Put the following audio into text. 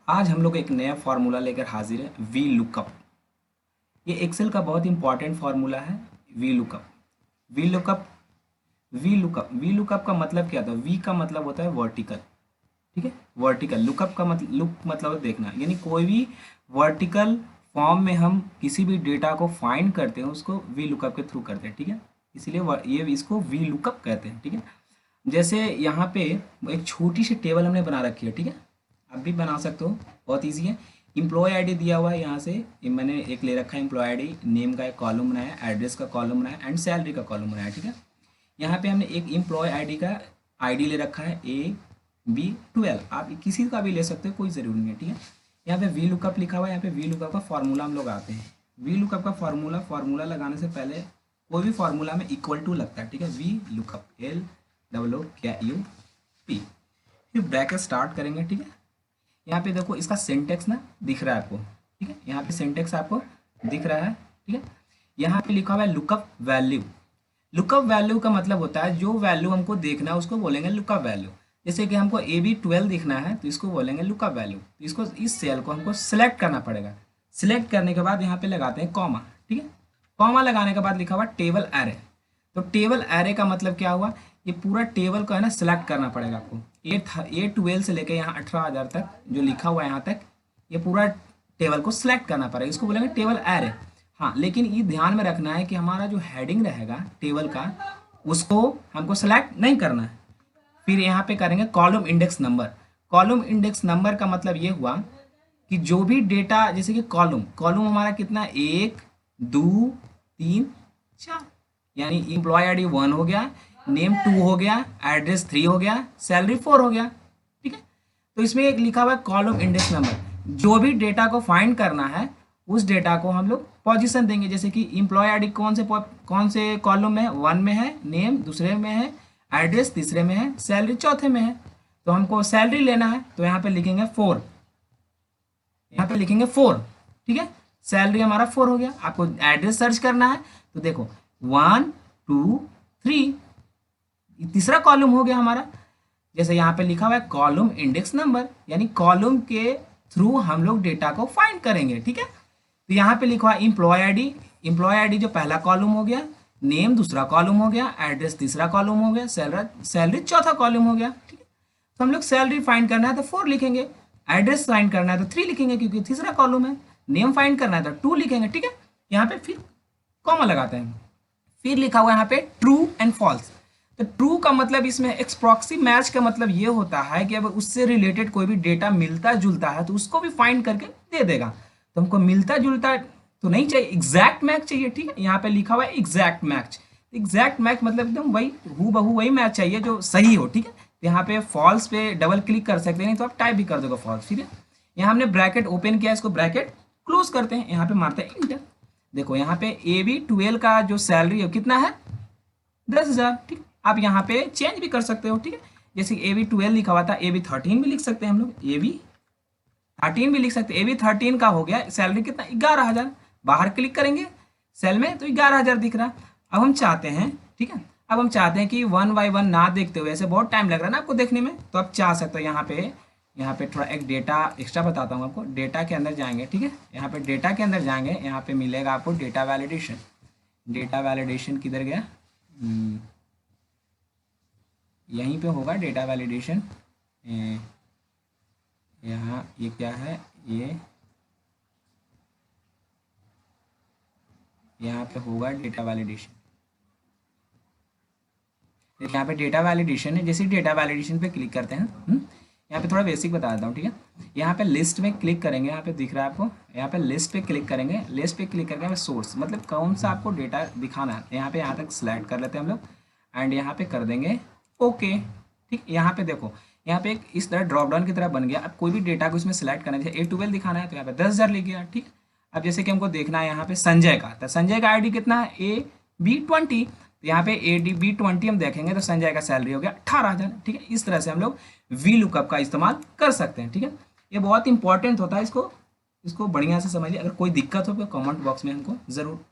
आज हम लोग एक नया फार्मूला लेकर हाजिर है, वी लुकअप। ये एक्सेल का बहुत इंपॉर्टेंट फार्मूला है। V lookup V lookup V lookup का मतलब क्या था? वी का मतलब होता है वर्टिकल, ठीक है। वर्टिकल लुकअप का मतलब लुक मतलब है देखना, यानी कोई भी वर्टिकल फॉर्म में हम किसी भी डेटा को फाइंड करते हैं उसको वी लुकअप के थ्रू करते हैं, ठीक है। इसीलिए ये इसको वी लुकअप कहते हैं, ठीक है। जैसे यहाँ पे एक छोटी सी टेबल हमने बना रखी है, ठीक है। आप भी बना सकते हो, बहुत इजी है। एम्प्लॉय आईडी दिया हुआ है, यहाँ से मैंने एक ले रखा है एम्प्लॉय आईडी, नेम का एक कॉलम बनाया, एड्रेस का कॉलम बनाया एंड सैलरी का कॉलम बनाया, ठीक है। यहाँ पे हमने एक एम्प्लॉय आईडी का आईडी ले रखा है AB12, आप किसी का भी ले सकते हो, कोई ज़रूरी नहीं है, ठीक है। यहाँ पे वी लुकअप लिखा हुआ है, यहाँ पे वी लुकअप का फार्मूला हम लोग आते हैं। वी लुकअप का फार्मूला लगाने से पहले कोई भी फार्मूला में इक्वल टू लगता है, ठीक है। वी लुकअप LOOKUP, फिर ब्रैकेट स्टार्ट करेंगे, ठीक है। यहाँ पे देखो इसका सिंटेक्स ना दिख रहा है आपको, ठीक है। यहाँ पे सिंटेक्स आपको दिख रहा है, ठीक है। यहाँ पे लिखा हुआ है लुकअप वैल्यू। लुकअप वैल्यू का मतलब होता है जो वैल्यू हमको देखना है उसको बोलेंगे लुकअप वैल्यू। जैसे कि हमको AB12 दिखना है तो इसको बोलेंगे लुकअप वैल्यू। तो इसको इस सेल को हमको सिलेक्ट करना पड़ेगा। सिलेक्ट करने के बाद यहाँ पे लगाते हैं कॉमा, ठीक है। कॉमा लगाने के बाद लिखा हुआ टेबल एरे। तो टेबल एरे का मतलब क्या हुआ? ये पूरा टेबल को है ना सिलेक्ट करना पड़ेगा आपको। A12 से लेकर यहाँ 18,000 तक जो लिखा हुआ है यहाँ तक, ये पूरा टेबल को सिलेक्ट करना पड़ेगा। इसको बोलेंगे टेबल एरे। हाँ, लेकिन ये ध्यान में रखना है कि हमारा जो हेडिंग रहेगा टेबल का उसको हमको सेलेक्ट नहीं करना है। फिर यहाँ पे करेंगे column index number. Column index number का मतलब ये हुआ कि जो भी डेटा, जैसे कि कॉलम हमारा कितना, 1 2 3 4, यानी एम्प्लॉय आईडी 1 हो गया, नेम 2 हो गया, एड्रेस 3 हो गया, सैलरी 4 हो गया, ठीक है। तो इसमें एक लिखा हुआ है कॉलम इंडेक्स नंबर। जो भी डेटा को फाइंड करना है उस डेटा को हम लोग पोजीशन देंगे। जैसे कि एम्प्लॉय आईडी कौन से कॉलम में है? 1 में है, नेम दूसरे में है, एड्रेस तीसरे में है, सैलरी चौथे में है। तो हमको सैलरी लेना है तो यहाँ पे लिखेंगे 4, यहाँ पे लिखेंगे 4, ठीक है। सैलरी हमारा 4 हो गया। आपको एड्रेस सर्च करना है तो देखो 1 2 3, तीसरा कॉलम हो गया हमारा। जैसे यहाँ पे लिखा हुआ है कॉलम इंडेक्स नंबर, यानी कॉलम के थ्रू हम लोग डेटा को फाइंड करेंगे, ठीक है। तो यहाँ पे लिखा हुआ है एम्प्लॉय आईडी जो पहला कॉलम हो गया, नेम दूसरा कॉलम हो गया, एड्रेस तीसरा कॉलम हो गया, सैलरी चौथा कॉलम हो गया, ठीक है। तो हम लोग सैलरी फाइंड करना है तो 4 लिखेंगे, एड्रेस फाइंड करना है तो 3 लिखेंगे क्योंकि तीसरा कॉलम है, नेम फाइंड करना है तो 2 लिखेंगे, ठीक है। यहाँ पे फिर कॉमा लगाते हैं। फिर लिखा हुआ है यहाँ पे ट्रू एंड फॉल्स। तो ट्रू का मतलब इसमें एक्सप्रॉक्सी मैच का मतलब ये होता है कि अगर उससे रिलेटेड कोई भी डेटा मिलता जुलता है तो उसको भी फाइंड करके दे देगा। तो हमको मिलता जुलता तो नहीं चाहिए, एग्जैक्ट मैच चाहिए, ठीक है। यहाँ पे लिखा हुआ है एग्जैक्ट मैच। एग्जैक्ट मैच मतलब एकदम वही हूबहू वही मैच चाहिए जो सही हो, ठीक है। तो यहाँ पे फॉल्स पे डबल क्लिक कर सकते हैं, नहीं तो आप टाइप भी कर दोगे फॉल्स, ठीक है। यहाँ हमने ब्रैकेट ओपन किया, इसको ब्रैकेट क्लोज करते हैं, यहाँ पे मारते हैं इंटर। देखो यहाँ पे AB12 का जो सैलरी है कितना है? 10,000, ठीक। आप यहाँ पे चेंज भी कर सकते हो, ठीक है। जैसे AB12 लिखा हुआ था, AB13 भी लिख सकते हैं हम लोग, AB13 भी लिख सकते हैं। AB13 का हो गया सैलरी कितना? 11,000। बाहर क्लिक करेंगे सेल में तो 11,000 दिख रहा। अब हम चाहते हैं, ठीक है, अब हम चाहते हैं कि 1 बाय 1 ना देखते हुए, ऐसे बहुत टाइम लग रहा है ना आपको देखने में, तो आप चाह सकते हो यहाँ पे थोड़ा एक डेटा एक्स्ट्रा बताता हूँ आपको। डेटा के अंदर जाएंगे, ठीक है। यहाँ पे डेटा के अंदर जाएंगे, यहाँ पे मिलेगा आपको डेटा वैलिडेशन। डेटा वैलिडेशन किधर गया? यहीं पे होगा डेटा वैलिडेशन। यहाँ ये क्या है? ये यहाँ पे होगा डेटा वैलिडेशन। यहाँ पे डेटा वैलिडेशन है। जैसे डेटा वैलिडेशन पे क्लिक करते हैं, यहाँ पे थोड़ा बेसिक बता देता हूँ, ठीक है। यहाँ पे लिस्ट में क्लिक करेंगे, यहाँ पे दिख रहा है आपको, यहाँ पे लिस्ट पे क्लिक करेंगे। लिस्ट पे क्लिक करके सोर्स मतलब कौन सा आपको डेटा दिखाना है, यहाँ पे यहाँ तक सिलेक्ट कर लेते हैं हम लोग एंड यहाँ पे कर देंगे ओके, ठीक। यहाँ पे देखो, यहाँ पे एक इस तरह ड्रॉप डाउन की तरह बन गया। अब कोई भी डेटा को इसमें सेलेक्ट करना है, A12 दिखाना है तो यहाँ पे 10,000 लिख गया, ठीक। अब जैसे कि हमको देखना है यहाँ पे संजय का, तो संजय का आईडी कितना है? AB20। तो यहाँ पे AB20 हम देखेंगे तो संजय का सैलरी हो गया 18,000, ठीक है। इस तरह से हम लोग वी लुकअप का इस्तेमाल कर सकते हैं, ठीक है। ये बहुत इंपॉर्टेंट होता है, इसको बढ़िया से समझिए। अगर कोई दिक्कत हो तो कमेंट बॉक्स में हमको ज़रूर